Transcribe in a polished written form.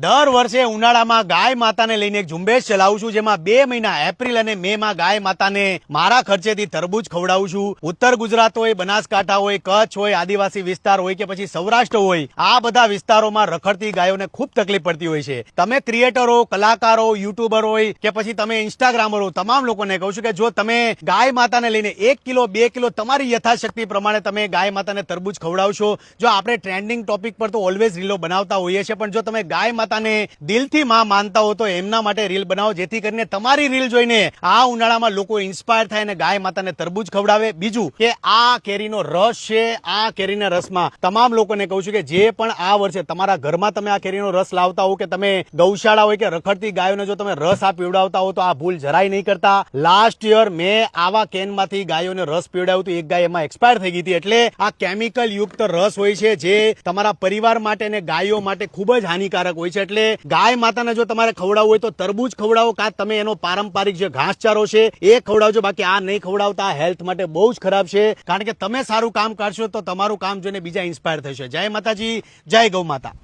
દર વર્ષે ઉનાળામાં ગાય માતાને લઈને એક ઝુંબેશ ચલાવું છું, જેમાં 2 મહિના એપ્રિલ અને મે માં ગાય માતાને મારા ખર્ચેથી તરબૂચ ખવડાવું છું. ઉત્તર ગુજરાત હોય, બનાસકાંઠા હોય, કચ્છ હોય, આદિવાસી વિસ્તાર હોય કે પછી સૌરાષ્ટ્ર હોય, આ બધા વિસ્તારોમાં રખડતી ગાયોને ખૂબ તકલીફ પડતી હોય છે. તમે ક્રિએટરો, કલાકારો, યુટ્યુબર હોય કે પછી તમે ઇન્સ્ટાગ્રામર હો, તમામ લોકોને કહું છું કે જો તમે ગાય માતાને લઈને 1 કિલો 2 કિલો તમારી યથાશક્તિ પ્રમાણે તમે ગાય માતાને તરબૂચ ખવડાવશો. જો આપણે ટ્રેન્ડિંગ ટોપિક પર તો ઓલવેઝ રીલો બનાવતા હોઈએ છીએ, પણ જો તમે ગાય માતાને દિલથી માં માનતા હો તો એમના માટે રીલ બનાવો, જેથી કરીને તમારી રીલ જોઈને આ ઉનાળામાં લોકો ઇન્સ્પાયર થાય અને ગાય માતાને તરબૂચ ખવડાવે. બીજું કે આ કેરીનો રસ છે, આ કેરીના રસમાં તમામ લોકોને કહું છું કે જે પણ આ વર્ષે તમારા ઘરમાં તમે આ કેરીનો રસ લાવતા હો કે તમે ગૌશાળા હોય કે રખડતી ગાયોને જો તમે રસ આ પીવડાવતા હો તો આ ભૂલ જરાય નહીં કરતા. લાસ્ટ યર મેં આવા કેનમાંથી ગાયોને રસ પીવડાવ્યું હતું, એક ગાય એમાં એક્સપાયર થઈ ગઈ હતી. એટલે આ કેમિકલ યુક્ત રસ હોય છે જે તમારા પરિવાર માટે અને ગાયો માટે ખૂબ જ હાનિકારક હોય છે. એટલે ગાય માતાને જો તમારે ખવડાવવું હોય તો તરબૂચ ખવડાવો, કાં તમે એનો પારંપરિક જે ઘાસચારો છે એ ખવડાવજો. બાકી આ નહીં ખવડાવતા, હેલ્થ માટે બહુ જ ખરાબ છે. કારણ કે તમે સારું કામ કરશો તો તમારું કામ જોઈને બીજા ઇન્સ્પાયર થશે. જય માતાજી, જય ગૌ માતા.